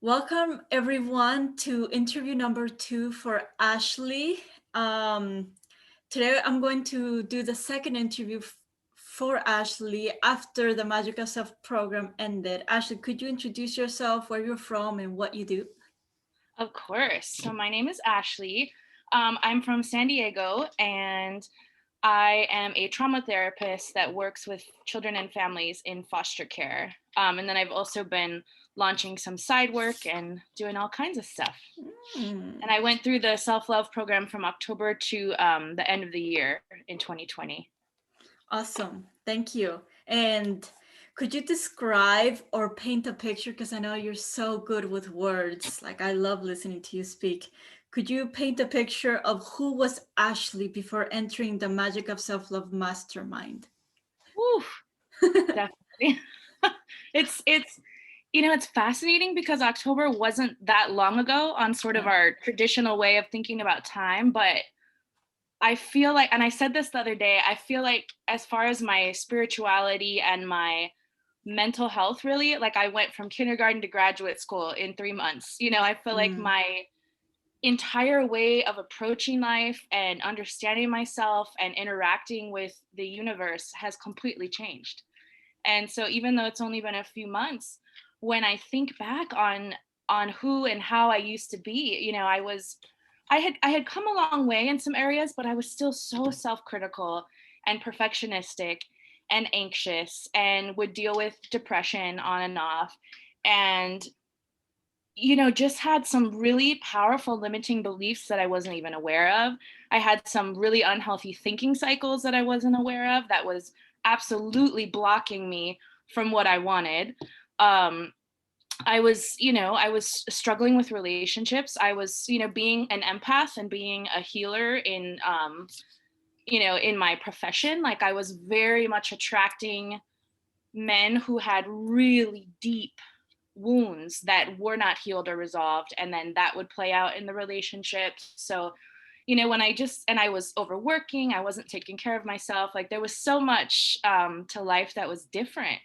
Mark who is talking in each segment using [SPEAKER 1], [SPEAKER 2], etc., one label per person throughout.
[SPEAKER 1] Welcome everyone to interview number 2 for Ashley. Um, Today I'm going to do the second interview for Ashley after the Magic of Self program ended. Ashley, could you introduce yourself, where you're from, and what you do?
[SPEAKER 2] Of course. So my name is Ashley. I'm from San Diego, and I am a trauma therapist that works with children and families in foster care. And then I've also been launching some side work and doing all kinds of stuff.
[SPEAKER 1] Hmm,
[SPEAKER 2] And I went through the self-love program from October to the end of the year in 2020.
[SPEAKER 1] awesome. Thank you. And could you describe or paint a picture? Because I know you're so good with words. Like, I love listening to you speak. Could you paint a picture of who was Ashley before entering the Magic of Self Love Mastermind?
[SPEAKER 2] Woo, definitely. It's fascinating because October wasn't that long ago on sort of
[SPEAKER 1] Yeah.
[SPEAKER 2] our traditional way of thinking about time, but I feel like, and I said this the other day, I feel like as far as my spirituality and my mental health, really, like I went from kindergarten to graduate school in 3 months. I feel like
[SPEAKER 1] Mm,
[SPEAKER 2] my entire way of approaching life and understanding myself and interacting with the universe has completely changed. And so even though it's only been a few months, when I think back on who and how I used to be, I had come a long way in some areas, but I was still so self-critical and perfectionistic and anxious and would deal with depression on and off. And just had some really powerful limiting beliefs that I wasn't even aware of. I had some really unhealthy thinking cycles that I wasn't aware of that was absolutely blocking me from what I wanted. Um, I was struggling with relationships. I was, being an empath and being a healer in my profession. Like I was very much attracting men who had really deep wounds that were not healed or resolved, and then that would play out in the relationships. So when I was overworking, I wasn't taking care of myself. Like there was so much to life that was different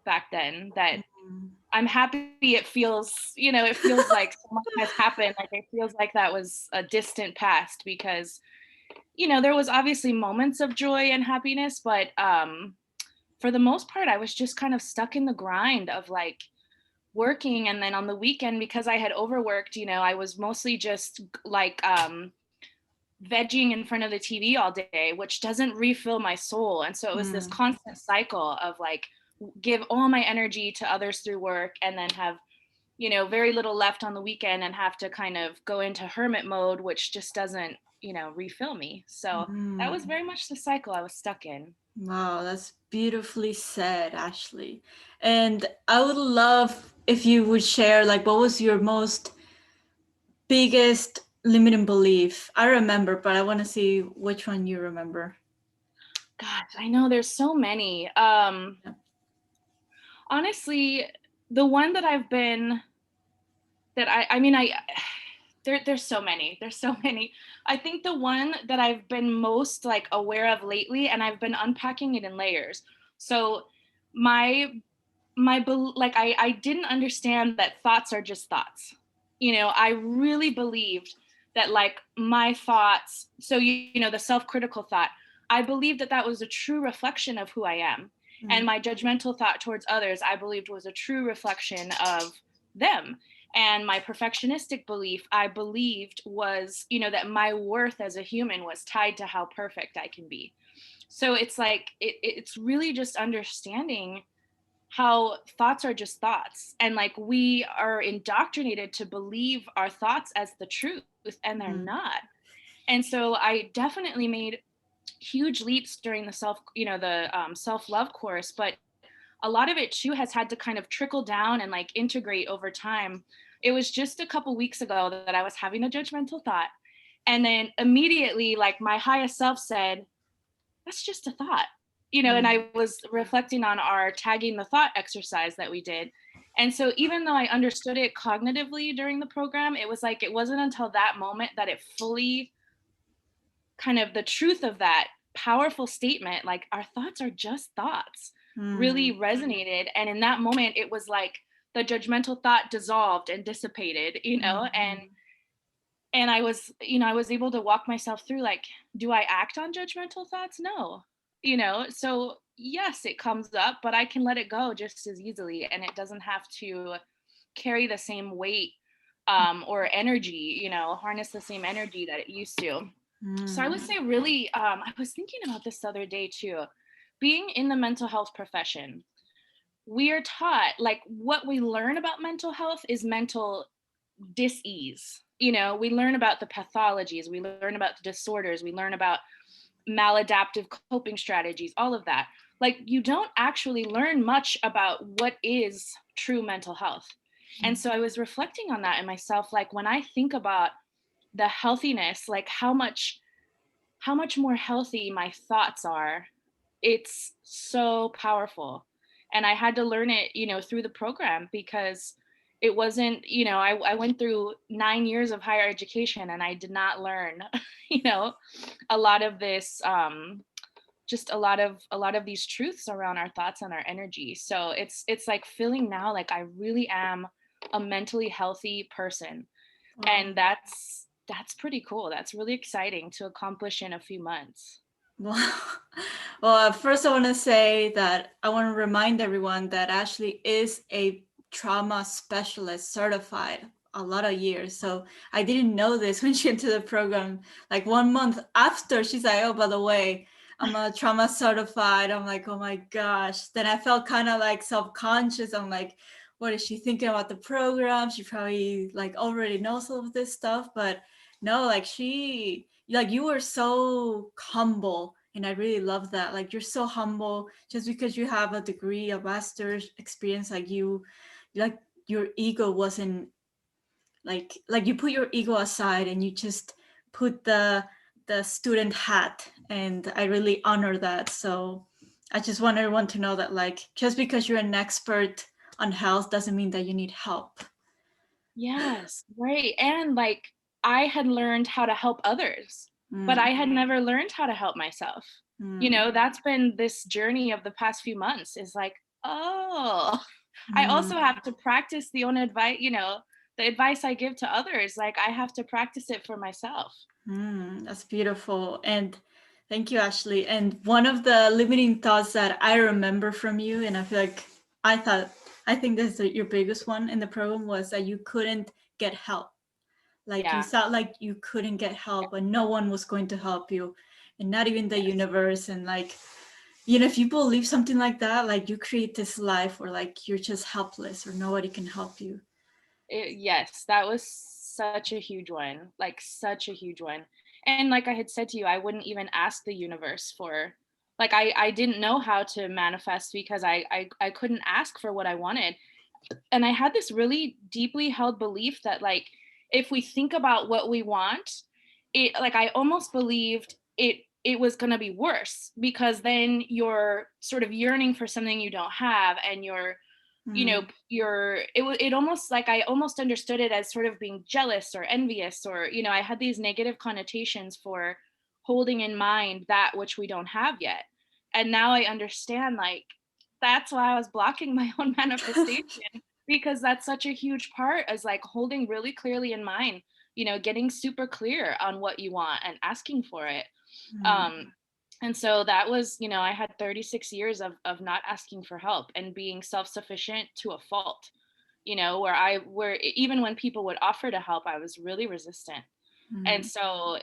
[SPEAKER 2] back then that
[SPEAKER 1] mm,
[SPEAKER 2] I'm happy it feels like so much has happened. Like it feels like that was a distant past because there was obviously moments of joy and happiness, but for the most part I was just kind of stuck in the grind of like working. And then on the weekend, because I had overworked, I was mostly just like vegging in front of the TV all day, which doesn't refill my soul. And so it was this
[SPEAKER 1] mm.
[SPEAKER 2] constant cycle of like give all my energy to others through work and then have very little left on the weekend and have to kind of go into hermit mode, which just doesn't refill me. So that was
[SPEAKER 1] Mm.
[SPEAKER 2] very much the cycle I was stuck in.
[SPEAKER 1] Wow, that's beautifully said, Ashley. And I would love if you would share, like, what was your most biggest limiting belief? I remember, but I want to see which one you remember.
[SPEAKER 2] God, I know there's so many.
[SPEAKER 1] Yeah.
[SPEAKER 2] Honestly, the one that I've been that I mean I there's so many. There's so many. I think the one that I've been most like aware of lately, and I've been unpacking it in layers. So my like I didn't understand that thoughts are just thoughts. I really believed that like my thoughts, so the self-critical thought, I believed that that was a true reflection of who I am. And
[SPEAKER 1] Mm,
[SPEAKER 2] my judgmental thought towards others, I believed was a true reflection of them. And my perfectionistic belief, I believed was, that my worth as a human was tied to how perfect I can be. So it's like it's really just understanding how thoughts are just thoughts, and like we are indoctrinated to believe our thoughts as the truth, and they're
[SPEAKER 1] mm,
[SPEAKER 2] not. And so I definitely made huge leaps during the self-love course, but a lot of it too has had to kind of trickle down and like integrate over time. It was just a couple weeks ago that I was having a judgmental thought, and then immediately like my highest self said, that's just a thought. And
[SPEAKER 1] mm,
[SPEAKER 2] I was reflecting on our tagging the thought exercise that we did. And so even though I understood it cognitively during the program, it was like it wasn't until that moment that it fully kind of the truth of that powerful statement, like our thoughts are just thoughts, really
[SPEAKER 1] mm,
[SPEAKER 2] resonated. And in that moment, it was like the judgmental thought dissolved and dissipated,
[SPEAKER 1] Mhm.
[SPEAKER 2] and I was, I was able to walk myself through, like, do I act on judgmental thoughts? No. So yes, it comes up, but I can let it go just as easily, and it doesn't have to carry the same weight, or energy, harness the same energy that it used to. So I would
[SPEAKER 1] Mm.
[SPEAKER 2] say, really, I was thinking about this the other day too. Being in the mental health profession, we are taught, like, what we learn about mental health is mental dis-ease. We learn about the pathologies, we learn about the disorders, we learn about maladaptive coping strategies, all of that. Like, you don't actually learn much about what is true mental health. And so I was reflecting on that in myself, like, when I think about the healthiness, like how much more healthy my thoughts are, it's so powerful. And I had to learn it, through the program, because it wasn't, I went through 9 years of higher education and I did not learn, you know, a lot of this, just a lot of these truths around our thoughts and our energy. So it's like feeling now like I really am a mentally healthy person.
[SPEAKER 1] Wow.
[SPEAKER 2] And that's pretty cool. That's really exciting to accomplish in a few months.
[SPEAKER 1] Well, first I want to say that I want to remind everyone that Ashley is a trauma specialist certified a lot of years. So I didn't know this when she entered the program. Like 1 month after, she's like, "Oh, by the way, I'm a trauma certified." I'm like, "Oh my gosh!" Then I felt kind of like self-conscious. I'm like, "What is she thinking about the program? She probably like already knows all of this stuff." But no, like you were so humble, and I really love that. Like, you're so humble just because you have a degree, a master's experience. Like, like your ego wasn't like you put your ego aside and you just put the student hat, and I really honor that. So I just want everyone to know that, like, just because you're an expert on health doesn't mean that you need help.
[SPEAKER 2] Yes, right. And like, I had learned how to help others, but
[SPEAKER 1] Mm,
[SPEAKER 2] I had never learned how to help myself.
[SPEAKER 1] mm,
[SPEAKER 2] That's been this journey of the past few months, is like, oh, I also
[SPEAKER 1] mm.
[SPEAKER 2] have to practice the own advice, the advice I give to others. Like, I have to practice it for myself.
[SPEAKER 1] That's beautiful. And thank you, Ashley. And one of the limiting thoughts that I remember from you, and I feel like I thought, I think this is your biggest one in the program, was that you couldn't get help. Like, you
[SPEAKER 2] Yeah.
[SPEAKER 1] felt like you couldn't get help and no one was going to help you, and not even the
[SPEAKER 2] Yes.
[SPEAKER 1] universe. And like, if you believe something like that, like you create this life where like you're just helpless or nobody can help you.
[SPEAKER 2] Yes, that was such a huge one, like such a huge one. And like I had said to you, I wouldn't even ask the universe for, like, I didn't know how to manifest because I couldn't ask for what I wanted. And I had this really deeply held belief that, like, if we think about what we want, it, like, I almost believed it was going to be worse, because then you're sort of yearning for something you don't have, and
[SPEAKER 1] Mm,
[SPEAKER 2] it almost, like, I almost understood it as sort of being jealous or envious, or I had these negative connotations for holding in mind that which we don't have yet. And now I understand, like, that's why I was blocking my own manifestation, because that's such a huge part, as like holding really clearly in mind, getting super clear on what you want and asking for it.
[SPEAKER 1] mm,
[SPEAKER 2] Um and so that was, I had 36 years of not asking for help and being self-sufficient to a fault, where even when people would offer to help, I was really resistant. And
[SPEAKER 1] mm.
[SPEAKER 2] so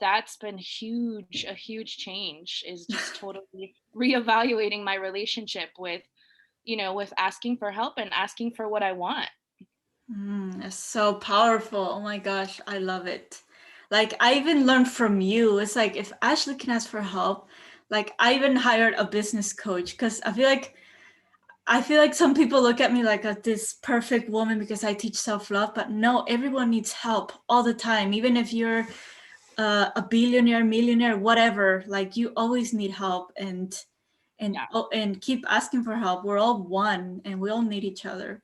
[SPEAKER 2] that's been huge, a huge change, is just totally reevaluating my relationship with asking for help and asking for what I want.
[SPEAKER 1] It's so powerful. Oh my gosh, I love it. Like, I even learned from you. It's like, if Ashley can ask for help, like I even hired a business coach because I feel like some people look at me like this perfect woman because I teach self-love, but no, everyone needs help all the time. Even if you're a billionaire, millionaire, whatever, like you always need help, and
[SPEAKER 2] Yeah.
[SPEAKER 1] oh, and keep asking for help. We're all one and we all need each other.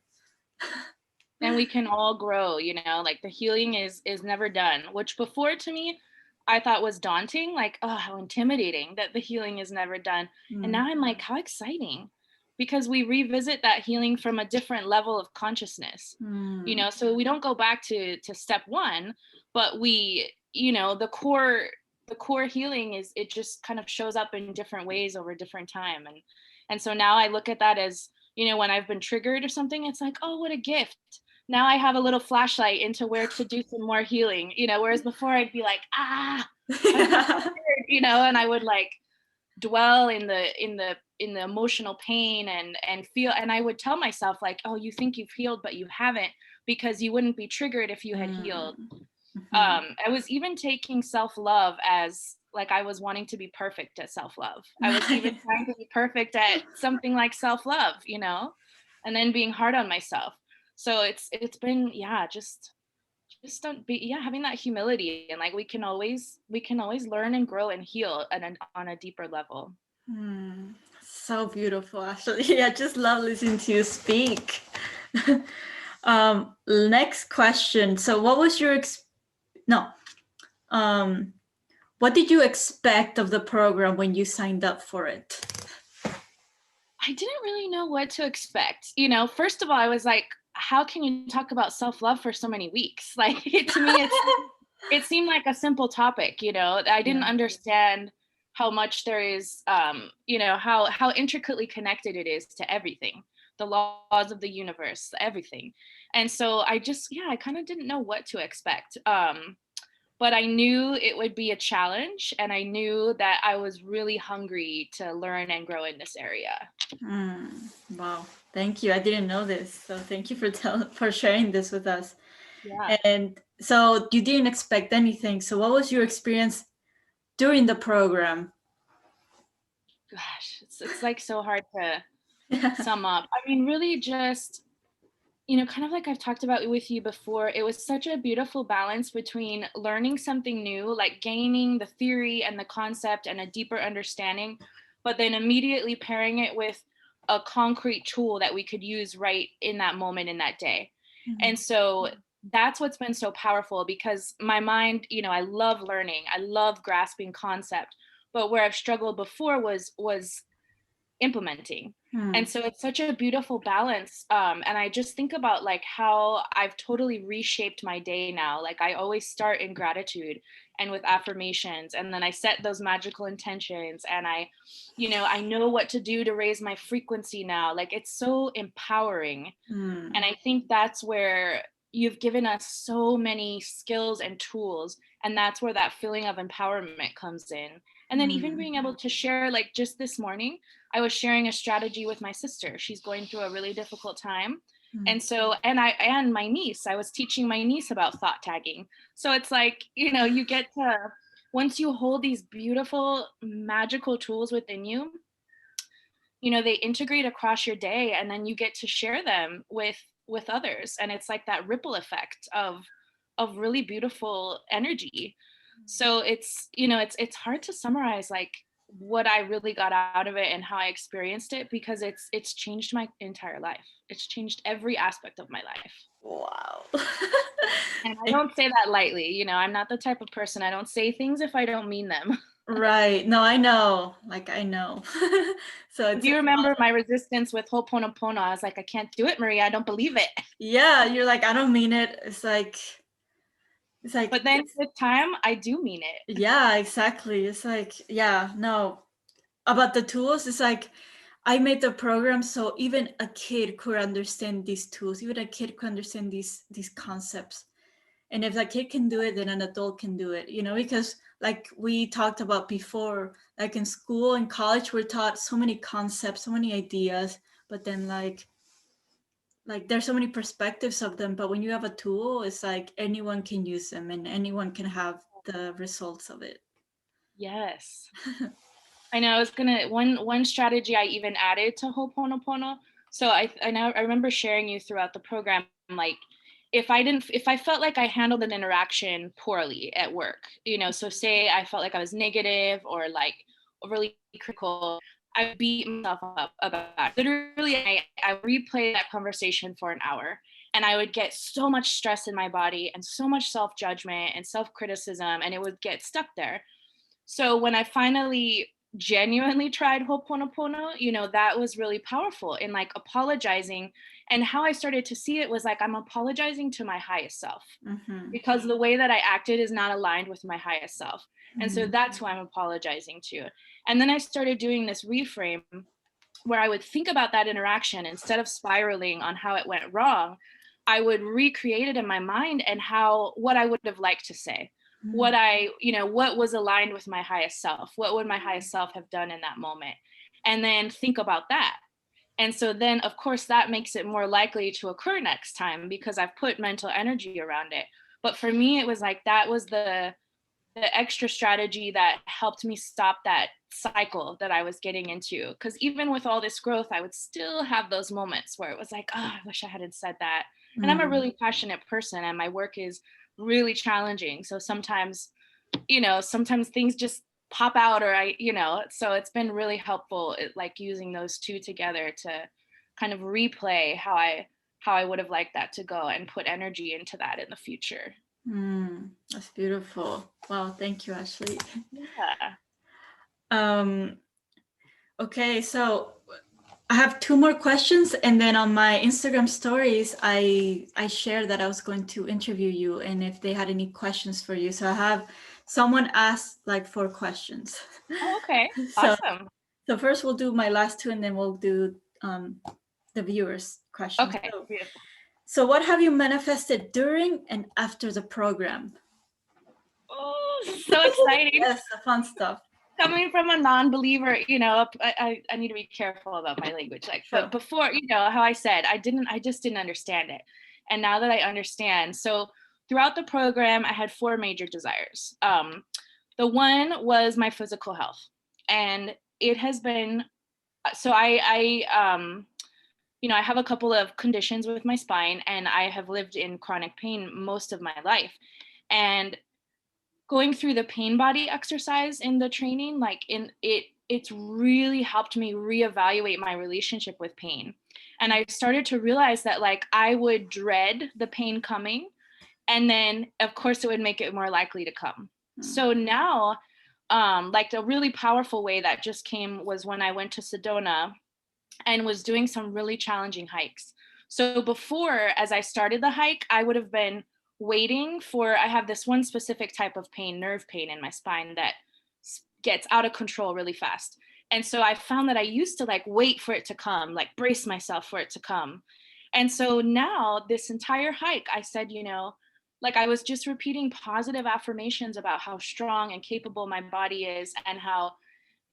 [SPEAKER 2] And we can all grow, like, the healing is never done, which before, to me, I thought was daunting, like, oh, how intimidating that the healing is never done. And
[SPEAKER 1] Mm,
[SPEAKER 2] now I'm like, how exciting, because we revisit that healing from a different level of consciousness. So we don't go back to step one, but we, the core healing is, it just kind of shows up in different ways over different time. And so now I look at that as, when I've been triggered or something, it's like, oh, what a gift. Now I have a little flashlight into where to do some more healing, whereas before I'd be like, I'm so triggered, and I would like dwell in the emotional pain and feel, and I would tell myself like, oh, you think you've healed, but you haven't, because you wouldn't be triggered if you had healed. I was even taking self-love as like, I was wanting to be perfect at self-love. I was even trying to be perfect at something like self-love, and then being hard on myself. So it's been, just don't be, having that humility, and like we can always learn and grow and heal on a deeper level.
[SPEAKER 1] So beautiful, actually. I just love listening to you speak. Next question. So what was your what did you expect of the program when you signed up for it?
[SPEAKER 2] I didn't really know what to expect. First of all, I was like, how can you talk about self-love for so many weeks? Like, to me, it seemed like a simple topic. I didn't understand how much there is, how intricately connected it is to everything, the laws of the universe, everything. And so I kind of didn't know what to expect. But I knew it would be a challenge, and I knew that I was really hungry to learn and grow in this area.
[SPEAKER 1] Wow, thank you. I didn't know this, so thank you for sharing this with us.
[SPEAKER 2] Yeah.
[SPEAKER 1] And so you didn't expect anything. So what was your experience during the program?
[SPEAKER 2] Gosh, it's like so hard to sum up. I mean, really just, kind of like I've talked about with you before, it was such a beautiful balance between learning something new, like gaining the theory and the concept and a deeper understanding, but then immediately pairing it with a concrete tool that we could use right in that moment, in that day. And so that's what's been so powerful, because my mind, I love learning, I love grasping concept, but where I've struggled before was implementing. And so it's such a beautiful balance. And I just think about like how I've totally reshaped my day now. Like, I always start in gratitude and with affirmations, and then I set those magical intentions, and I know what to do to raise my frequency now. Like, it's so empowering. And I think that's where you've given us so many skills and tools, and that's where that feeling of empowerment comes in. And then even being able to share, like just this morning, I was sharing a strategy with my sister. She's going through a really difficult time. And so, and my niece, I was teaching my niece about thought tagging. So it's like, you get to, once you hold these beautiful, magical tools within you, they integrate across your day, and then you get to share them with others. And it's like that ripple effect of really beautiful energy. So it's hard to summarize like what I really got out of it and how I experienced it, because it's changed my entire life. It's changed every aspect of my life.
[SPEAKER 1] Wow.
[SPEAKER 2] And I don't say that lightly. I'm not the type of person, I don't say things if I don't mean them.
[SPEAKER 1] Right. No, I know. Like, I know. So
[SPEAKER 2] Do you remember my resistance with Ho'oponopono? I was like, I can't do it, Maria. I don't believe it.
[SPEAKER 1] Yeah, you're like, I don't mean it. It's like,
[SPEAKER 2] But then with time, I do mean it.
[SPEAKER 1] yeah, exactly. It's like, yeah, no. About the tools, it's like, I made the program so even a kid could understand these tools, even a kid could understand these concepts. And if a kid can do it, then an adult can do it, because like we talked about before, like in school and college, we're taught so many concepts, so many ideas, but then like there's so many perspectives of them. But when you have a tool, it's like anyone can use them and anyone can have the results of it.
[SPEAKER 2] Yes. I know. I was gonna one strategy I even added to Ho'oponopono. So I remember sharing you throughout the program, like if I felt like I handled an interaction poorly at work, so say I felt like I was negative or like overly critical, I beat myself up about it. Literally, I replay that conversation for an hour, and I would get so much stress in my body and so much self-judgment and self-criticism, and it would get stuck there. So when I finally genuinely tried Ho'oponopono, that was really powerful in like apologizing. And how I started to see it was like, I'm apologizing to my highest self
[SPEAKER 1] Mm-hmm.
[SPEAKER 2] because the way that I acted is not aligned with my highest self. And so
[SPEAKER 1] Mm-hmm.
[SPEAKER 2] that's who I'm apologizing to. And then I started doing this reframe where I would think about that interaction instead of spiraling on how it went wrong. I would recreate it in my mind and what I would have liked to say, what was aligned with my highest self, what would my highest self have done in that moment, and then think about that. And so then, of course, that makes it more likely to occur next time because I've put mental energy around it. But for me, it was like that was the extra strategy that helped me stop that cycle that I was getting into. Because even with all this growth, I would still have those moments where it was like, oh, I wish I hadn't said that. And I'm a
[SPEAKER 1] Mm.
[SPEAKER 2] really passionate person and my work is really challenging. So sometimes, sometimes things just pop out or so it's been really helpful, like using those two together to kind of replay how I would have liked that to go and put energy into that in the future.
[SPEAKER 1] That's beautiful. Wow, thank you, Ashley.
[SPEAKER 2] Yeah.
[SPEAKER 1] Um, okay, so I have two more questions, and then on my Instagram stories, I shared that I was going to interview you, and if they had any questions for you. So I have someone asked like 4 questions.
[SPEAKER 2] Oh, okay.
[SPEAKER 1] So
[SPEAKER 2] Awesome.
[SPEAKER 1] so first we'll do my last two, and then we'll do the viewers' questions.
[SPEAKER 2] Okay,
[SPEAKER 1] So
[SPEAKER 2] beautiful.
[SPEAKER 1] so what have you manifested during and after the program?
[SPEAKER 2] Oh, so exciting.
[SPEAKER 1] Yes, the fun stuff.
[SPEAKER 2] Coming from a non-believer, I need to be careful about my language. Like, but
[SPEAKER 1] Sure.
[SPEAKER 2] before, how I said, I just didn't understand it. And now that I understand, so throughout the program, I had 4 major desires. The one was my physical health. And it has been, so I have a couple of conditions with my spine and I have lived in chronic pain most of my life. And going through the pain body exercise in the training, like it's really helped me reevaluate my relationship with pain. And I started to realize that like I would dread the pain coming, and then of course it would make it more likely to come. So now, like a really powerful way that just came was when I went to Sedona and was doing some really challenging hikes. So before, as I started the hike, I would have been waiting for, I have this one specific type of pain, nerve pain in my spine that gets out of control really fast. And so I found that I used to like wait for it to come, like brace myself for it to come. And so now this entire hike, I said, like I was just repeating positive affirmations about how strong and capable my body is and how,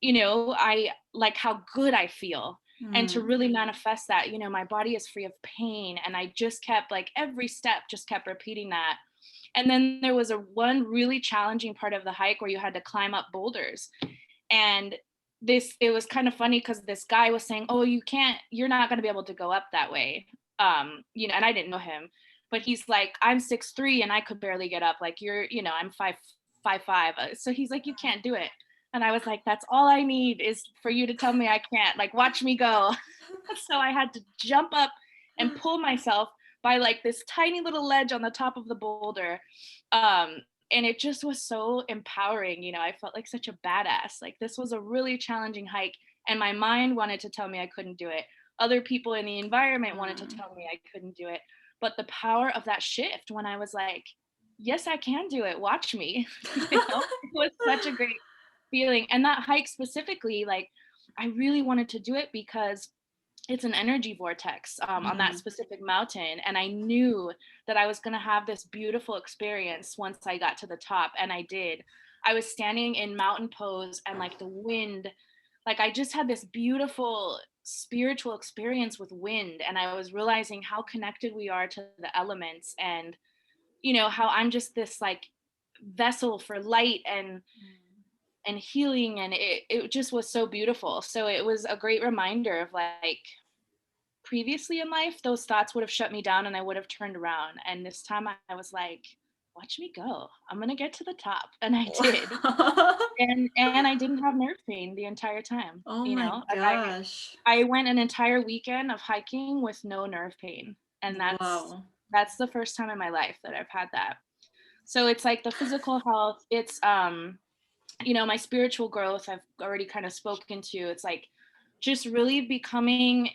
[SPEAKER 2] I like how good I feel. And to
[SPEAKER 1] Mm.
[SPEAKER 2] really manifest that, my body is free of pain. And I just kept like every step, just kept repeating that. And then there was one really challenging part of the hike where you had to climb up boulders. And it was kind of funny because this guy was saying, oh, you're not going to be able to go up that way. And I didn't know him, but he's like, I'm 6'3" and I could barely get up. Like I'm 5'5". So he's like, you can't do it. And I was like, that's all I need is for you to tell me I can't, like, watch me go. So I had to jump up and pull myself by like this tiny little ledge on the top of the boulder. And it just was so empowering. I felt like such a badass. Like this was a really challenging hike and my mind wanted to tell me I couldn't do it. Other people in the environment wanted to tell me I couldn't do it. But the power of that shift when I was like, yes, I can do it. Watch me. It was such a great feeling. And that hike specifically, like I really wanted to do it because it's an energy vortex on that
[SPEAKER 1] Mm.
[SPEAKER 2] specific mountain. And I knew that I was going to have this beautiful experience once I got to the top. And I did. I was standing in mountain pose and like the wind, like I just had this beautiful spiritual experience with wind. And I was realizing how connected we are to the elements and, how I'm just this like vessel for light and healing. And it just was so beautiful. So it was a great reminder of like, previously in life, those thoughts would have shut me down and I would have turned around. And this time I was like, watch me go. I'm gonna get to the top. And I did. And I didn't have nerve pain the entire time.
[SPEAKER 1] Oh my
[SPEAKER 2] Like
[SPEAKER 1] gosh.
[SPEAKER 2] I went an entire weekend of hiking with no nerve pain. And
[SPEAKER 1] Wow.
[SPEAKER 2] that's the first time in my life that I've had that. So it's like the physical health, it's my spiritual growth, I've already kind of spoken to. It's like just really becoming,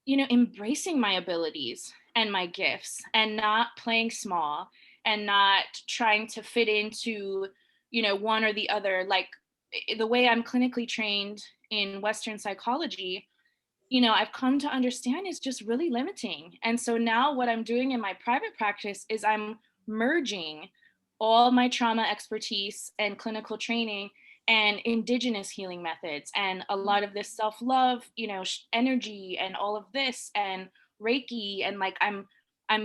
[SPEAKER 2] embracing my abilities and my gifts and not playing small and not trying to fit into, one or the other. Like the way I'm clinically trained in Western psychology, I've come to understand is just really limiting. And so now what I'm doing in my private practice is I'm merging all my trauma expertise and clinical training and indigenous healing methods and a lot of this self-love, energy and all of this and Reiki, and like I'm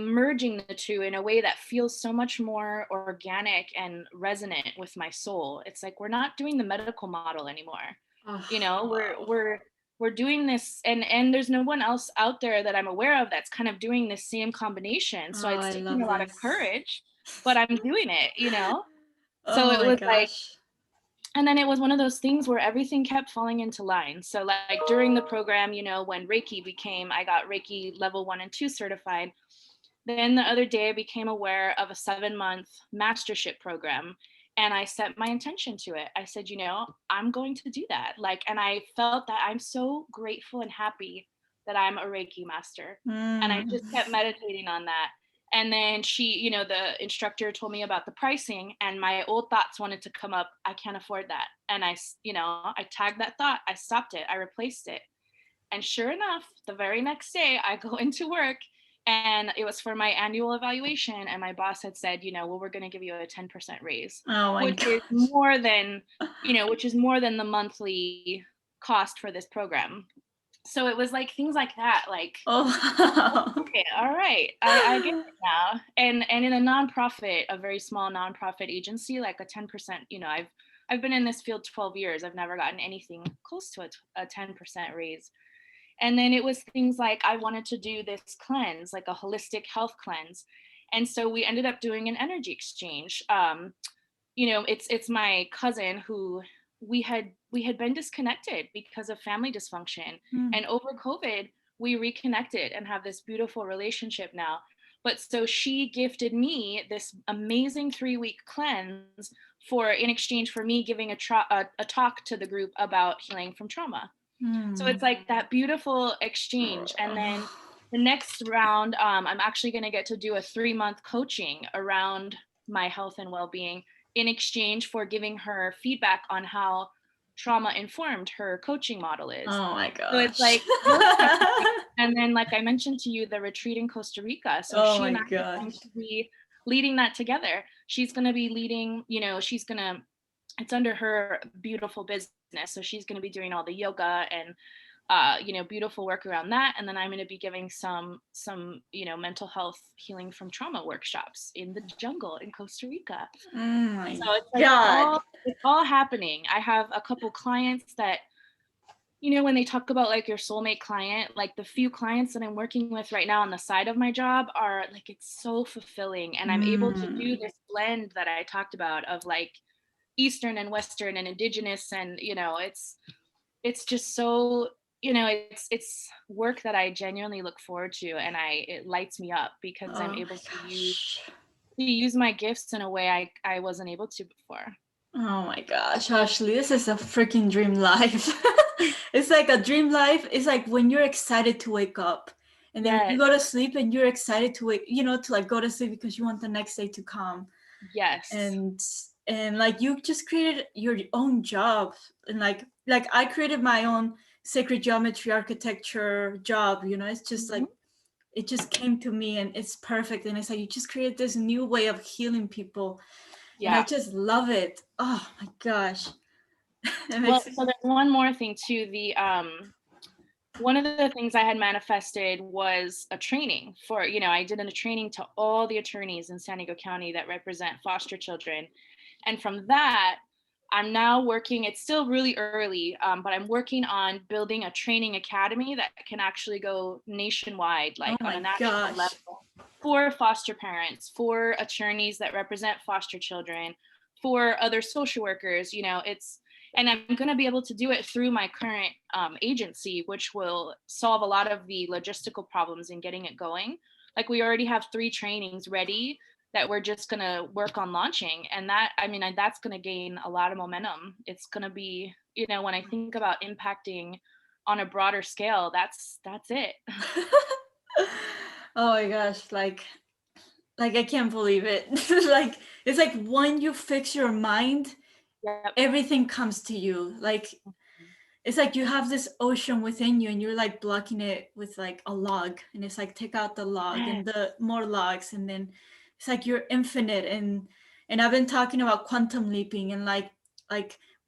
[SPEAKER 2] merging the two in a way that feels so much more organic and resonant with my soul. It's like we're not doing the medical model anymore.
[SPEAKER 1] Oh,
[SPEAKER 2] You know, we're
[SPEAKER 1] wow.
[SPEAKER 2] we're we're doing this, and there's no one else out there that I'm aware of that's kind of doing this same combination. So
[SPEAKER 1] Oh,
[SPEAKER 2] it's
[SPEAKER 1] I
[SPEAKER 2] taking a
[SPEAKER 1] love
[SPEAKER 2] lot of
[SPEAKER 1] this.
[SPEAKER 2] courage, but I'm doing it. So
[SPEAKER 1] Oh
[SPEAKER 2] it
[SPEAKER 1] my
[SPEAKER 2] was like,
[SPEAKER 1] gosh.
[SPEAKER 2] and then it was one of those things where everything kept falling into line. So like during the program, when I got Reiki level 1 and 2 certified. Then the other day I became aware of a 7-month mastership program, and I set my intention to it. I said, I'm going to do that. Like, and I felt that I'm so grateful and happy that I'm a Reiki master. And I
[SPEAKER 1] Mm.
[SPEAKER 2] just kept meditating on that. And then the instructor told me about the pricing, and my old thoughts wanted to come up. I can't afford that. And I tagged that thought, I stopped it, I replaced it. And sure enough, the very next day I go into work, and it was for my annual evaluation. And my boss had said, well, we're going to give you a 10% raise,
[SPEAKER 1] Oh my
[SPEAKER 2] which is
[SPEAKER 1] gosh.
[SPEAKER 2] more than, the monthly cost for this program. So it was like things like that, like,
[SPEAKER 1] Oh.
[SPEAKER 2] okay, all right, I get it now. And in a nonprofit, a very small nonprofit agency, like a 10%, I've been in this field 12 years. I've never gotten anything close to a 10% raise. And then it was things like I wanted to do this cleanse, like a holistic health cleanse. And so we ended up doing an energy exchange. It's my cousin who we had been disconnected because of family dysfunction.
[SPEAKER 1] Mm.
[SPEAKER 2] And over COVID, we reconnected and have this beautiful relationship now. But so she gifted me this amazing 3-week cleanse for in exchange for me giving a talk to the group about healing from trauma. So
[SPEAKER 1] Mm.
[SPEAKER 2] it's like that beautiful exchange. And then the next round, I'm actually going to get to do a 3-month coaching around my health and well-being in exchange for giving her feedback on how trauma informed her coaching model is.
[SPEAKER 1] Oh my
[SPEAKER 2] So it's
[SPEAKER 1] gosh.
[SPEAKER 2] like those types of things. And then, like I mentioned to you, the retreat in Costa Rica. So
[SPEAKER 1] Oh
[SPEAKER 2] she
[SPEAKER 1] my
[SPEAKER 2] and I are going
[SPEAKER 1] gosh.
[SPEAKER 2] to be leading that together. She's going to be leading, it's under her beautiful business. So she's going to be doing all the yoga and beautiful work around that. And then I'm going to be giving some mental health healing from trauma workshops in the jungle in Costa Rica.
[SPEAKER 1] Oh my
[SPEAKER 2] So it's like
[SPEAKER 1] god.
[SPEAKER 2] it's all happening. I have a couple clients that, when they talk about like your soulmate client, like the few clients that I'm working with right now on the side of my job are like, it's so fulfilling. And I'm able to do
[SPEAKER 1] Mm.
[SPEAKER 2] this blend that I talked about of like Eastern and Western and indigenous. And, it's just so, it's work that I genuinely look forward to, and it lights me up because I'm
[SPEAKER 1] Oh
[SPEAKER 2] able
[SPEAKER 1] my
[SPEAKER 2] to use
[SPEAKER 1] gosh.
[SPEAKER 2] my gifts in a way I wasn't able to before.
[SPEAKER 1] Oh my gosh, Ashley, this is a freaking dream life. It's like a dream life. It's like when you're excited to wake up, and then when you
[SPEAKER 2] Yes.
[SPEAKER 1] go to sleep and you're excited to wake, to like go to sleep because you want the next day to come.
[SPEAKER 2] Yes.
[SPEAKER 1] And like you just created your own job, and like I created my own sacred geometry architecture job. It's just
[SPEAKER 2] Mhm.
[SPEAKER 1] like it just came to me and it's perfect, and it's like you just created this new way of healing people, and I
[SPEAKER 2] Yeah.
[SPEAKER 1] just love it. Oh my gosh. It
[SPEAKER 2] Well,
[SPEAKER 1] makes
[SPEAKER 2] so there's one more thing too. The one of the things I had manifested was a training for, I did a training to all the attorneys in San Diego County that represent foster children. And from that, I'm now working, it's still really early, but I'm working on building a training academy that can actually go nationwide,
[SPEAKER 1] oh
[SPEAKER 2] like on
[SPEAKER 1] my
[SPEAKER 2] a national
[SPEAKER 1] gosh.
[SPEAKER 2] level, for foster parents, for attorneys that represent foster children, for other social workers. And I'm going to be able to do it through my current agency, which will solve a lot of the logistical problems in getting it going. Like we already have 3 trainings ready that we're just going to work on launching. And that, I mean, that's going to gain a lot of momentum. It's going to be, you know, when I think about impacting on a broader scale, that's it.
[SPEAKER 1] Oh my gosh, like I can't believe it. Like it's like when you fix your mind,
[SPEAKER 2] Yep.
[SPEAKER 1] everything comes to you. Like it's like you have this ocean within you and you're like blocking it with like a log, and it's like take out the log
[SPEAKER 2] Yes.
[SPEAKER 1] and the more logs, and then it's like you're infinite. And I've been talking about quantum leaping, and like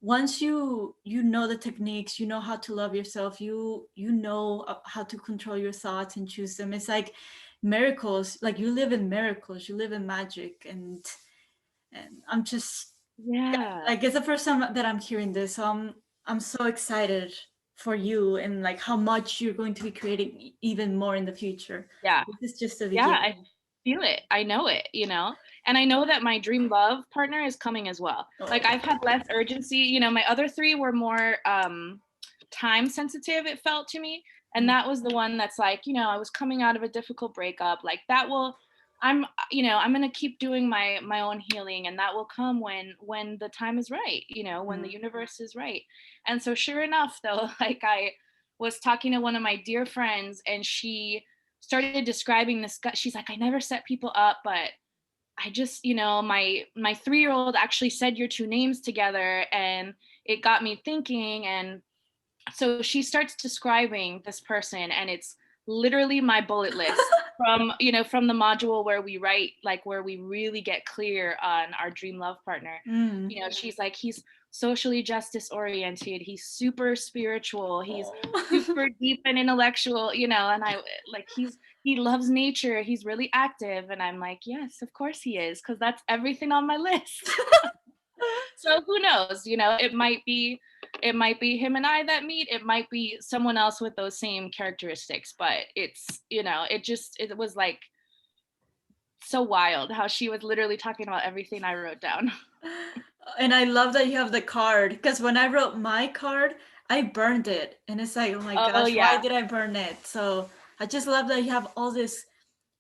[SPEAKER 1] once you know the techniques, you know how to love yourself, you know how to control your thoughts and choose them. It's like miracles, like you live in miracles, you live in magic. And I'm just
[SPEAKER 2] Yeah.
[SPEAKER 1] like it's the first time that I'm hearing this, so I'm so excited for you and like how much you're going to be creating even more in the future.
[SPEAKER 2] Yeah.
[SPEAKER 1] This is just the
[SPEAKER 2] Yeah, I
[SPEAKER 1] beginning.
[SPEAKER 2] feel it. I know it, you know? And I know that my dream love partner is coming as well. Like
[SPEAKER 1] Oh.
[SPEAKER 2] I've had less urgency, you know, my other three were more time sensitive, it felt to me. And that was the one that's like, you know, I was coming out of a difficult breakup. Like that will I'm you know, I'm going to keep doing my own healing, and that will come when the time is right, you know, when the universe is right. And so sure enough though, like I was talking to one of my dear friends, and she started describing this guy. She's like, I never set people up, but I just, you know, my 3-year-old actually said your two names together, and it got me thinking. And so she starts describing this person, and it's literally my bullet list from, you know, from the module where we write, like where we really get clear on our dream love partner.
[SPEAKER 1] Mm.
[SPEAKER 2] You know, she's like, he's socially justice oriented, he's super spiritual, he's
[SPEAKER 1] Oh.
[SPEAKER 2] super deep and intellectual, you know. And I like, he loves nature, he's really active. And I'm like, yes, of course he is, because that's everything on my list. So who knows, you know, it might be him and I that meet, it might be someone else with those same characteristics. But it's, you know, it was like so wild how she was literally talking about everything I wrote down.
[SPEAKER 1] And I love that you have the card, because when I wrote my card, I burned it, and it's like, oh my
[SPEAKER 2] Oh
[SPEAKER 1] gosh, why
[SPEAKER 2] yeah.
[SPEAKER 1] did I burn it? So I just love that you have all this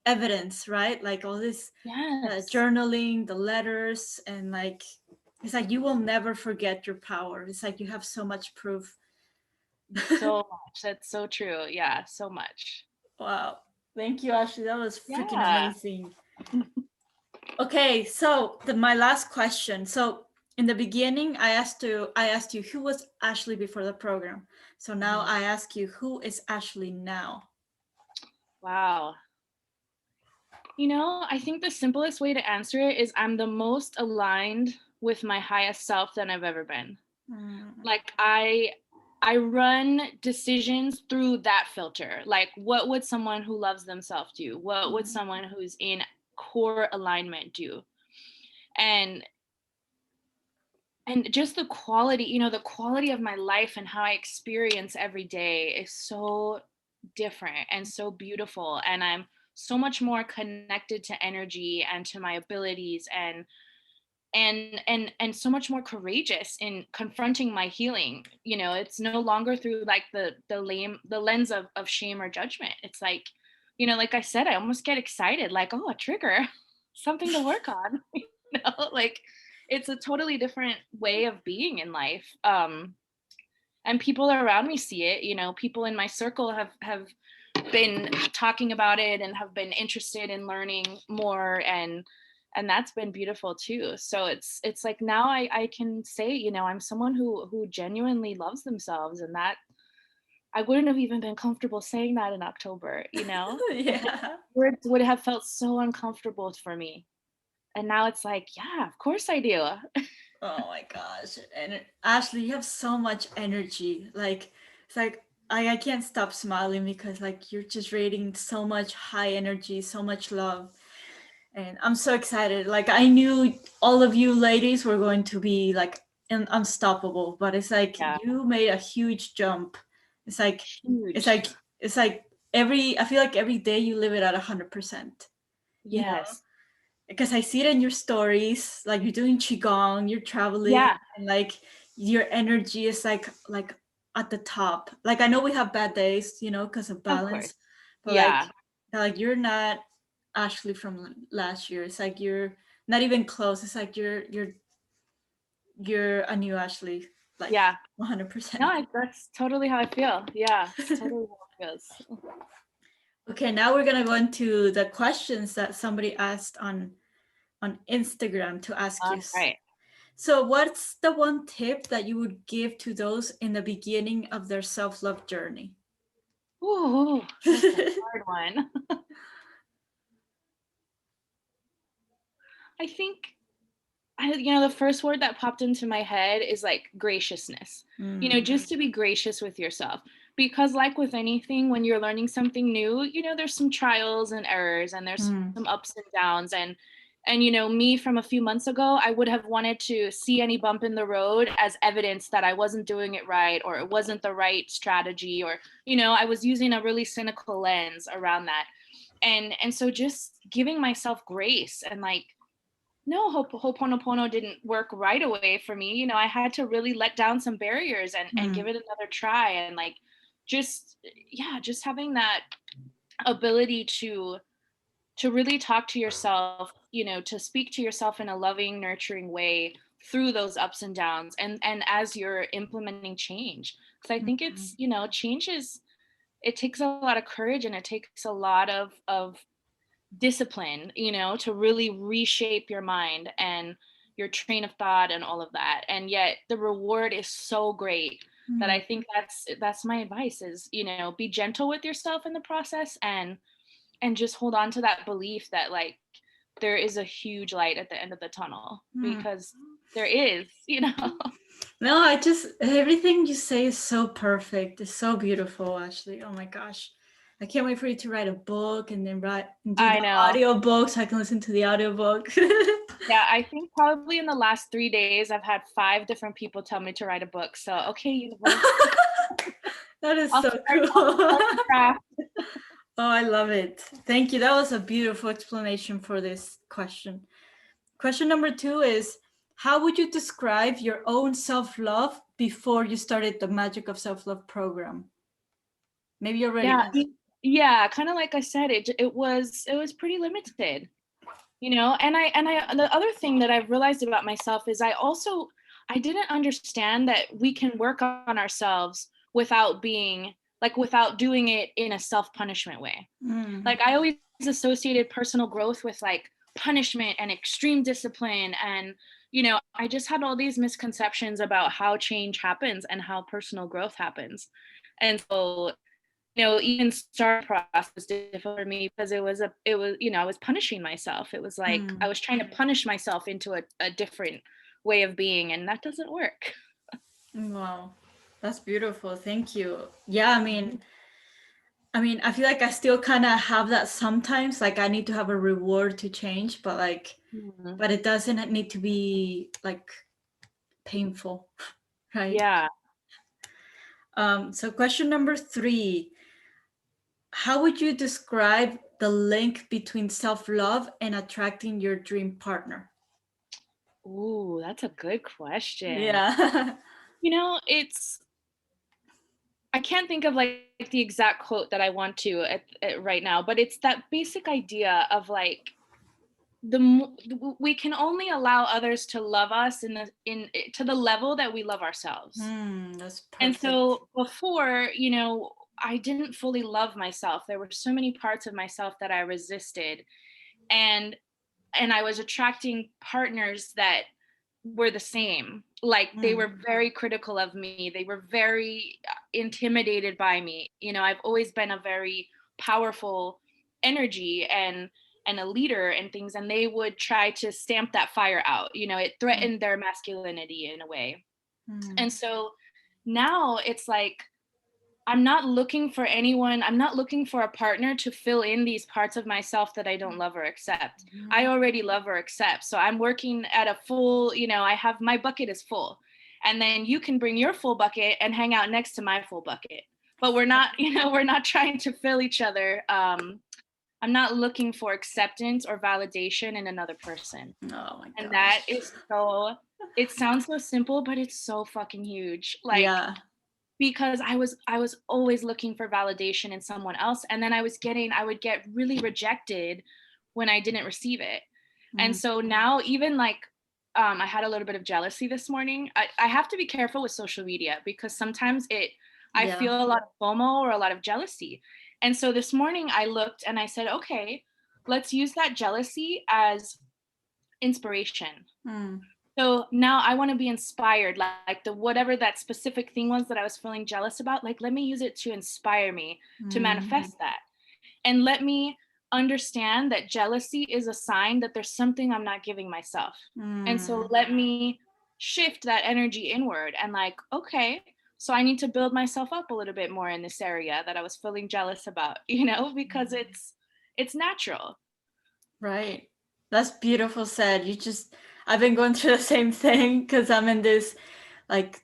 [SPEAKER 1] evidence, right? Like all this
[SPEAKER 2] Yes.
[SPEAKER 1] journaling, the letters, and like it's like you will never forget your power. It's like you have so much proof.
[SPEAKER 2] So much. That's so true. Yeah, so much.
[SPEAKER 1] Wow. Thank you, Ashley. That was freaking
[SPEAKER 2] Yeah.
[SPEAKER 1] amazing. Okay, so my last question. So in the beginning, I asked you who was Ashley before the program. So now
[SPEAKER 2] Mhm.
[SPEAKER 1] I ask you who is Ashley now.
[SPEAKER 2] Wow. You know, I think the simplest way to answer it is I'm the most aligned with my highest self than I've ever been.
[SPEAKER 1] Mm,
[SPEAKER 2] Like I run decisions through that filter. Like what would someone who loves themselves do? What would
[SPEAKER 1] mm,
[SPEAKER 2] someone who's in core alignment do? And just the quality, you know, the quality of my life and how I experience every day is so different and so beautiful. And I'm so much more connected to energy and to my abilities, and so much more courageous in confronting my healing. You know, it's no longer through like the lens of shame or judgment. It's like, you know, like I said, I almost get excited, like, oh, a trigger, something to work on. You know, like it's a totally different way of being in life. And people around me see it. You know, people in my circle have been talking about it and have been interested in learning more, and that's been beautiful too. So it's like now I can say, you know, I'm someone who genuinely loves themselves, and that I wouldn't have even been comfortable saying that in October, you know.
[SPEAKER 1] yeah.
[SPEAKER 2] Words would have felt so uncomfortable for me, and now it's like, yeah, of course I do.
[SPEAKER 1] Oh my gosh. And Ashley, you have so much energy. Like it's like I can't stop smiling because like you're just radiating so much high energy, so much love. And I'm so excited. Like I knew all of you ladies were going to be like unstoppable, but it's like
[SPEAKER 2] Yeah,
[SPEAKER 1] you made a huge jump. It's like it's
[SPEAKER 2] huge.
[SPEAKER 1] like it's like every I feel like every day you live it at 100%. You know,
[SPEAKER 2] Yes.
[SPEAKER 1] because I see it in your stories, like you're doing qigong, you're traveling,
[SPEAKER 2] Yeah,
[SPEAKER 1] and like your energy is like at the top. Like I know we have bad days, you know, because of
[SPEAKER 2] of course.
[SPEAKER 1] balance, but
[SPEAKER 2] Yeah.
[SPEAKER 1] like you're not. Ashley from last year. It's like you're not even close. It's like you're a new Ashley, like
[SPEAKER 2] Yeah. No,
[SPEAKER 1] 100%.
[SPEAKER 2] that's totally how I feel. Yeah, it's totally how it feels.
[SPEAKER 1] Okay, now we're gonna go into the questions that somebody asked on Instagram to ask you.
[SPEAKER 2] All right.
[SPEAKER 1] So, what's the one tip that you would give to those in the beginning of their self love journey?
[SPEAKER 2] Ooh, that's a hard one. I think the first word that popped into my head is like graciousness.
[SPEAKER 1] Mm,
[SPEAKER 2] Just to be gracious with yourself. Because, like with anything, when you're learning something new, there's some trials and errors and there's
[SPEAKER 1] mm,
[SPEAKER 2] some ups and downs. And me from a few months ago, I would have wanted to see any bump in the road as evidence that I wasn't doing it right, or it wasn't the right strategy, or, I was using a really cynical lens around that. And so just giving myself grace and like, no, Ho'oponopono didn't work right away for me. I had to really let down some barriers and
[SPEAKER 1] mm,
[SPEAKER 2] give it another try. And like, just, yeah, just having that ability to really talk to yourself, to speak to yourself in a loving, nurturing way through those ups and downs, and as you're implementing change. Because I think
[SPEAKER 1] mm,
[SPEAKER 2] it's, change it takes a lot of courage, and it takes a lot of discipline, to really reshape your mind and your train of thought and all of that. And yet the reward is so great that
[SPEAKER 1] mm.
[SPEAKER 2] I think that's my advice is, be gentle with yourself in the process, and just hold on to that belief that like there is a huge light at the end of the tunnel,
[SPEAKER 1] Mm.
[SPEAKER 2] because there is.
[SPEAKER 1] No, I just everything you say is so perfect. It's so beautiful, Ashley. Oh my gosh. I can't wait for you to write a book and then write and do
[SPEAKER 2] I
[SPEAKER 1] the
[SPEAKER 2] know.
[SPEAKER 1] audio book so I can listen to the audio book.
[SPEAKER 2] Yeah, I think probably in the last 3 days I've had 5 different people tell me to write a book. So okay, universe,
[SPEAKER 1] That is
[SPEAKER 2] I'll
[SPEAKER 1] so
[SPEAKER 2] start
[SPEAKER 1] cool.
[SPEAKER 2] I'll start the craft.
[SPEAKER 1] Oh, I love it. Thank you. That was a beautiful explanation for this question. Question number 2 is, how would you describe your own self love before you started the Magic of Self Love program? Maybe you already
[SPEAKER 2] Yeah,
[SPEAKER 1] answered.
[SPEAKER 2] yeah, kind of like I said, it was pretty limited. And I the other thing that I've realized about myself is I didn't understand that we can work on ourselves without doing it in a self-punishment way.
[SPEAKER 1] Mm,
[SPEAKER 2] Like I always associated personal growth with like punishment and extreme discipline, and I just had all these misconceptions about how change happens and how personal growth happens. And so even start process was difficult for me because I was punishing myself. It was like I
[SPEAKER 1] mm.
[SPEAKER 2] was trying to punish myself into a different way of being, and that doesn't work.
[SPEAKER 1] Wow. That's beautiful. Thank you. Yeah, I mean, I feel like I still kind of have that sometimes. Like I need to have a reward to change, but
[SPEAKER 2] Mhm.
[SPEAKER 1] but it doesn't need to be like painful, right?
[SPEAKER 2] Yeah.
[SPEAKER 1] So question number 3, how would you describe the link between self-love and attracting your dream partner?
[SPEAKER 2] Ooh, that's a good question.
[SPEAKER 1] Yeah.
[SPEAKER 2] It's I can't think of like the exact quote that I want to at right now, but it's that basic idea of like we can only allow others to love us to the level that we love ourselves.
[SPEAKER 1] That's
[SPEAKER 2] And
[SPEAKER 1] perfect.
[SPEAKER 2] so before, I didn't fully love myself. There were so many parts of myself that I resisted. And I was attracting partners that were the same. Like they
[SPEAKER 1] Mm,
[SPEAKER 2] were very critical of me. They were very intimidated by me. I've always been a very powerful energy and a leader and things, and they would try to stamp that fire out. It
[SPEAKER 1] mm,
[SPEAKER 2] threatened their masculinity in a way.
[SPEAKER 1] mm,
[SPEAKER 2] And so now it's like I'm not looking for a partner to fill in these parts of myself that I don't love or accept. I already love or accept. So I'm working at a full, I have my bucket is full. And then you can bring your full bucket and hang out next to my full bucket. But we're not, we're not trying to fill each other. I'm not looking for acceptance or validation in another person.
[SPEAKER 1] oh my
[SPEAKER 2] And that
[SPEAKER 1] gosh.
[SPEAKER 2] is it sounds so simple, but it's so fucking huge. Like,
[SPEAKER 1] Yeah.
[SPEAKER 2] because I was always looking for validation in someone else, and then I would get really rejected when I didn't receive it. And
[SPEAKER 1] Mm.
[SPEAKER 2] so now even like I had a little bit of jealousy this morning. I have to be careful with social media because sometimes I
[SPEAKER 1] Yeah.
[SPEAKER 2] feel a lot of FOMO or a lot of jealousy. And so this morning I looked and I said, okay, let's use that jealousy as inspiration.
[SPEAKER 1] Mm.
[SPEAKER 2] So now I want to be inspired, like the whatever that specific thing was that I was feeling jealous about, like let me use it to inspire me to
[SPEAKER 1] Mm.
[SPEAKER 2] manifest that. And let me understand that jealousy is a sign that there's something I'm not giving myself. And so
[SPEAKER 1] Mm.
[SPEAKER 2] let me shift that energy inward and like, okay, so I need to build myself up a little bit more in this area that I was feeling jealous about, because it's natural.
[SPEAKER 1] Right. That's beautiful said. I've been going through the same thing because I'm in this like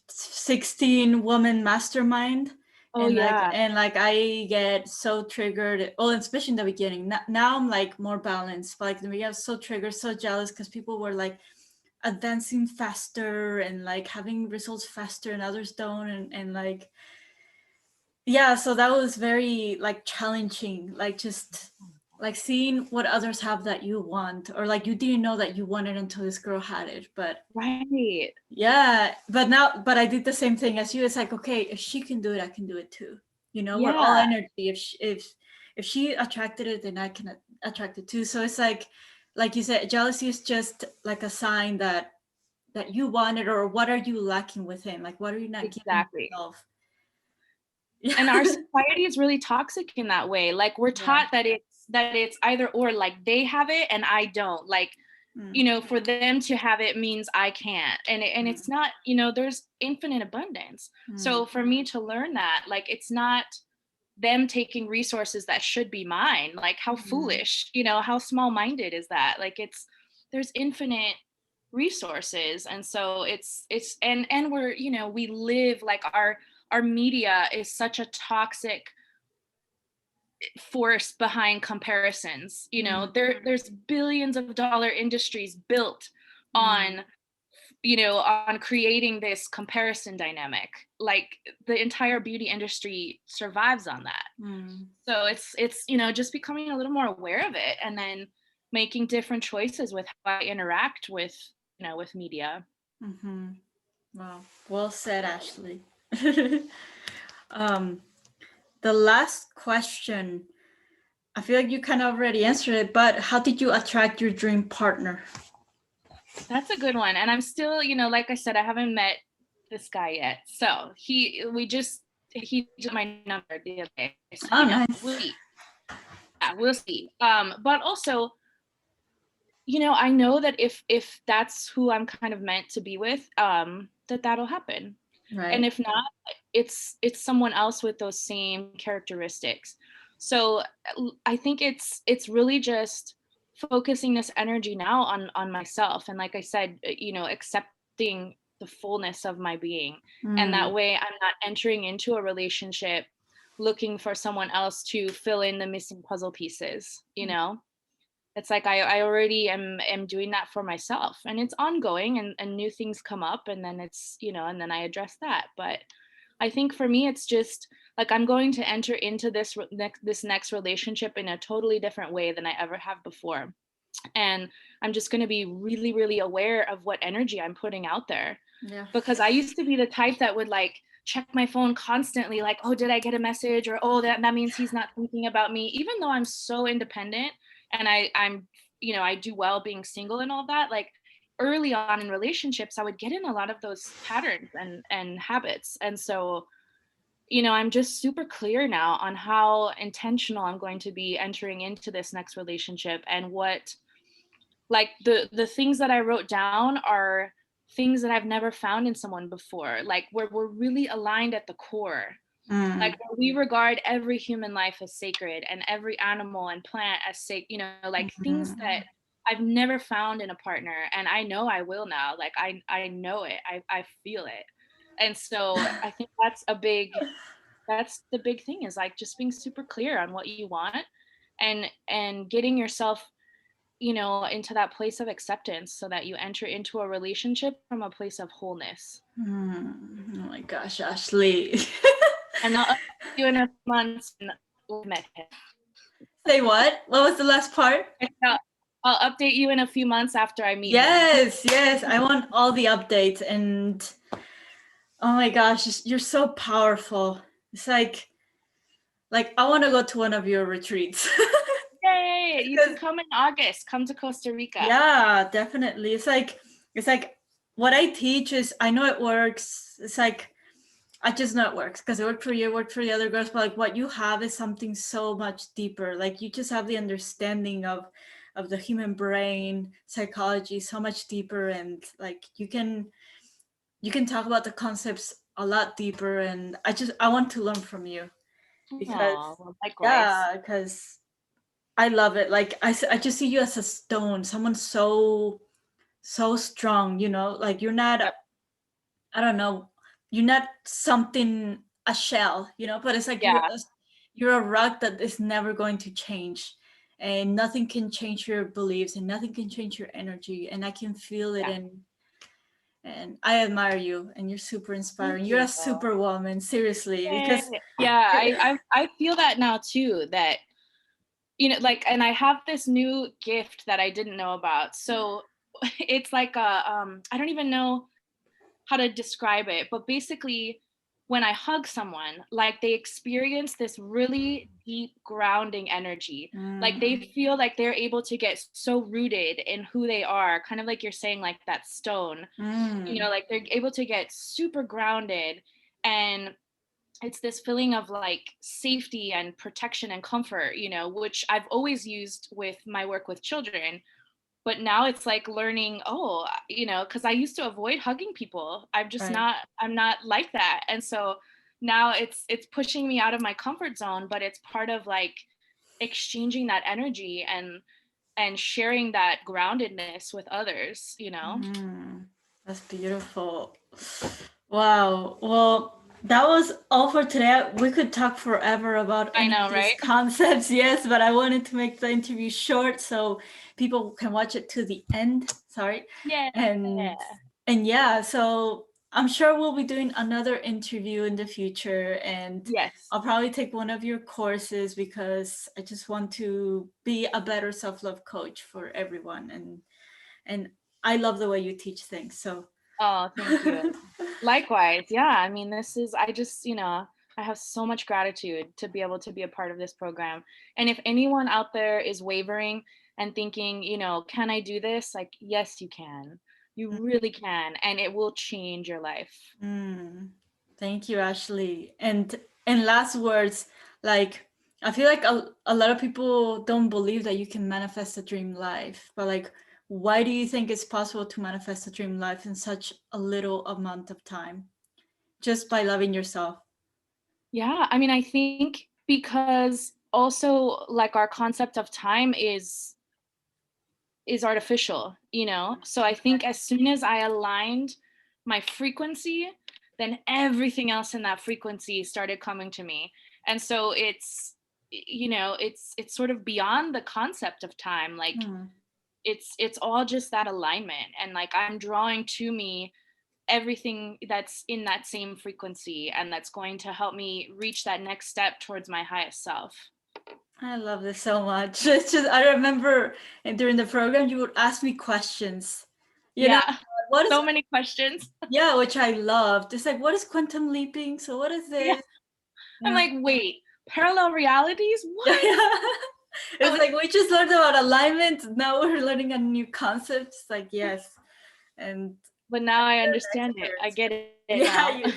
[SPEAKER 1] 16 woman mastermind.
[SPEAKER 2] Oh yeah,
[SPEAKER 1] And like I get so triggered, well, especially in the beginning. Now I'm like more balanced, but like in the beginning I was so triggered, so jealous because people were like advancing faster and like having results faster and others don't. And like, yeah, so that was very like challenging, like just like seeing what others have that you want, or like you didn't know that you wanted until this girl had it. But
[SPEAKER 2] right.
[SPEAKER 1] yeah, but I did the same thing as you. It's like, okay, if she can do it, I can do it too. We're all
[SPEAKER 2] Yeah,
[SPEAKER 1] energy. If she attracted it, then I can attract it too. So it's like you said, jealousy is just like a sign that you want it, or what are you lacking within? Like, what are you not giving
[SPEAKER 2] exactly.
[SPEAKER 1] yourself?
[SPEAKER 2] And our
[SPEAKER 1] Yeah.
[SPEAKER 2] society is really toxic in that way. Like we're
[SPEAKER 1] Yeah.
[SPEAKER 2] taught that it's either or, like they have it and I don't. Like,
[SPEAKER 1] Mm,
[SPEAKER 2] for them to have it means I can't. And it's
[SPEAKER 1] mm,
[SPEAKER 2] not, there's infinite abundance.
[SPEAKER 1] mm,
[SPEAKER 2] So for me to learn that, like it's not them taking resources that should be mine. Like how
[SPEAKER 1] mm,
[SPEAKER 2] foolish, how small-minded is that? Like there's infinite resources. And so and we're, we live like our media is such a toxic force behind comparisons.
[SPEAKER 1] mm,
[SPEAKER 2] There's billions of dollar industries built
[SPEAKER 1] mm,
[SPEAKER 2] on on creating this comparison dynamic. Like the entire beauty industry survives on that.
[SPEAKER 1] mm,
[SPEAKER 2] So it's just becoming a little more aware of it, and then making different choices with how I interact with media.
[SPEAKER 1] mm-hmm. Wow. Well said, Ashley. um, the last question, I feel like you kind of already answered it, but how did you attract your dream partner?
[SPEAKER 2] That's a good one. And I'm still, like I said, I haven't met this guy yet. So he just my number the other day. So,
[SPEAKER 1] Oh,
[SPEAKER 2] we'll
[SPEAKER 1] nice.
[SPEAKER 2] see. Yeah, we'll see. But also, I know that if that's who I'm kind of meant to be with, that'll happen. And
[SPEAKER 1] Right.
[SPEAKER 2] if not, it's someone else with those same characteristics. So I think it's really just focusing this energy now on myself, and like I said, accepting the fullness of my being. And
[SPEAKER 1] Mm,
[SPEAKER 2] that way I'm not entering into a relationship looking for someone else to fill in the missing puzzle pieces. It's like I already am doing that for myself, and it's ongoing, and new things come up, and then and then I address that. But I think for me it's just like I'm going to enter into this next relationship in a totally different way than I ever have before. And I'm just going to be really, really aware of what energy I'm putting out there,
[SPEAKER 1] yeah.
[SPEAKER 2] because I used to be the type that would like check my phone constantly, like, oh, did I get a message? Or oh, that means he's not thinking about me, even though I'm so independent. And I'm I do well being single and all that. Like early on in relationships, I would get in a lot of those patterns and habits. And so I'm just super clear now on how intentional I'm going to be entering into this next relationship, and what, like, the things that I wrote down are things that I've never found in someone before, like where we're really aligned at the core, like
[SPEAKER 1] Mm,
[SPEAKER 2] where we regard every human life as sacred and every animal and plant as sacred, like things that
[SPEAKER 1] mm,
[SPEAKER 2] I've never found in a partner, and I know I will now. Like I know it, I feel it. And so I think that's the big thing, is like just being super clear on what you want, and getting yourself into that place of acceptance, so that you enter into a relationship from a place of wholeness.
[SPEAKER 1] mm. Oh my gosh, Ashley.
[SPEAKER 2] And not you in a few months and met him.
[SPEAKER 1] Say what? What was the last part?
[SPEAKER 2] I'll, I'll update you in a few months after I meet him.
[SPEAKER 1] Yes, yes. I want all the updates. And oh my gosh, you're so powerful. It's like I want to go to one of your retreats.
[SPEAKER 2] Yay! You can
[SPEAKER 1] Because
[SPEAKER 2] come in August. Come to Costa Rica.
[SPEAKER 1] yeah, definitely. It's like what I teach is I know it works. It's like I just know it works because it worked for you, it worked for the other girls, but like what you have is something so much deeper. Like you just have the understanding of the human brain, psychology so much deeper, and like you can talk about the concepts a lot deeper, and I want to learn from you because
[SPEAKER 2] Oh, well, likewise.
[SPEAKER 1] yeah, because I love it. Like I just see you as a stone, someone so strong, like you're not,
[SPEAKER 2] Yep.
[SPEAKER 1] I don't know, you're not something, a shell, but it's like
[SPEAKER 2] Yeah.
[SPEAKER 1] you're a rock that is never going to change, and nothing can change your beliefs, and nothing can change your energy, and I can feel it,
[SPEAKER 2] Yeah.
[SPEAKER 1] and I admire you, and you're super
[SPEAKER 2] Thank
[SPEAKER 1] inspiring. You're a
[SPEAKER 2] you.
[SPEAKER 1] superwoman, seriously,
[SPEAKER 2] Yay.
[SPEAKER 1] because
[SPEAKER 2] Yeah, I feel that now too, that like, and I have this new gift that I didn't know about. So it's like a I don't even know how to describe it, but basically when I hug someone, like they experience this really deep grounding energy. Like they
[SPEAKER 1] mm,
[SPEAKER 2] feel like they're able to get so rooted in who they are, kind of like you're saying, like that stone.
[SPEAKER 1] mm,
[SPEAKER 2] Like they're able to get super grounded, and it's this feeling of like safety and protection and comfort, which I've always used with my work with children. But now it's like learning, oh, because I used to avoid hugging people.
[SPEAKER 1] right.
[SPEAKER 2] I'm not like that. And so now it's pushing me out of my comfort zone, but it's part of like exchanging that energy and sharing that groundedness with others.
[SPEAKER 1] Mm, that's beautiful. Wow. Well, that was all for today. We could talk forever about
[SPEAKER 2] I
[SPEAKER 1] any of
[SPEAKER 2] know,
[SPEAKER 1] these
[SPEAKER 2] right?
[SPEAKER 1] concepts, yes, but I wanted to make the interview short so people can watch it to the end. Sorry.
[SPEAKER 2] Yeah.
[SPEAKER 1] And yeah, so I'm sure we'll be doing another interview in the future, and
[SPEAKER 2] Yes.
[SPEAKER 1] I'll probably take one of your courses because I just want to be a better self-love coach for everyone, and I love the way you teach things. So
[SPEAKER 2] Oh, thank you. Likewise. Yeah. I mean, I just, I have so much gratitude to be able to be a part of this program. And if anyone out there is wavering and thinking, can I do this? Like, yes, you can. You really can. And it will change your life.
[SPEAKER 1] mm, thank you, Ashley. And last words, like I feel like a lot of people don't believe that you can manifest a dream life, but like why do you think it's possible to manifest a dream life in such a little amount of time just by loving yourself?
[SPEAKER 2] Yeah. I mean, I think because also like our concept of time is artificial, so I think as soon as I aligned my frequency, then everything else in that frequency started coming to me. And so it's sort of beyond the concept of time. Like
[SPEAKER 1] Hmm.
[SPEAKER 2] it's all just that alignment, and like I'm drawing to me everything that's in that same frequency, and that's going to help me reach that next step towards my highest self.
[SPEAKER 1] I love this so much. It's just I remember during the program you would ask me questions. You know,
[SPEAKER 2] Yeah.
[SPEAKER 1] what is
[SPEAKER 2] So many questions.
[SPEAKER 1] yeah, which I loved. It's like what is quantum leaping? So what is
[SPEAKER 2] Yeah.
[SPEAKER 1] this? You
[SPEAKER 2] I'm
[SPEAKER 1] know?
[SPEAKER 2] like, wait, parallel realities?
[SPEAKER 1] Yeah,
[SPEAKER 2] What?
[SPEAKER 1] yeah.
[SPEAKER 2] Oh,
[SPEAKER 1] It's like we just learned about alignment. Now we're learning a new concept. It's like yes, and
[SPEAKER 2] but now I
[SPEAKER 1] you're an
[SPEAKER 2] understand it. I
[SPEAKER 1] expert.
[SPEAKER 2] get it
[SPEAKER 1] Yeah,
[SPEAKER 2] now.
[SPEAKER 1] you.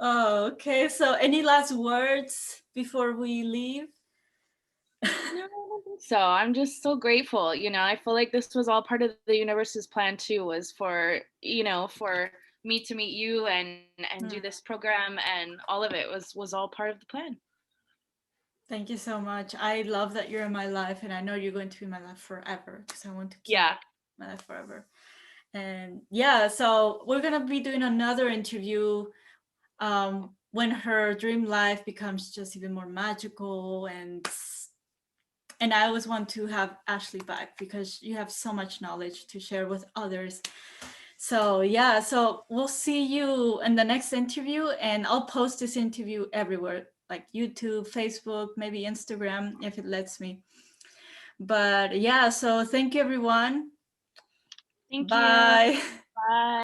[SPEAKER 1] Oh, okay. So, any last words before we leave?
[SPEAKER 2] No, I don't think so. I'm just so grateful. I feel like this was all part of the universe's plan too, was for me to meet you and do
[SPEAKER 1] Hmm.
[SPEAKER 2] this program, and all of it was all part of the plan.
[SPEAKER 1] Thank you so much. I love that you're in my life, and I know you're going to be in my life forever because I want to keep
[SPEAKER 2] Yeah.
[SPEAKER 1] my life forever. And yeah, so we're gonna be doing another interview when her dream life becomes just even more magical, and I always want to have Ashley back because you have so much knowledge to share with others. So yeah, so we'll see you in the next interview, and I'll post this interview everywhere. like YouTube, Facebook, maybe Instagram if it lets me. But yeah, so thank you everyone.
[SPEAKER 2] Thank you.
[SPEAKER 1] Bye.
[SPEAKER 2] Bye.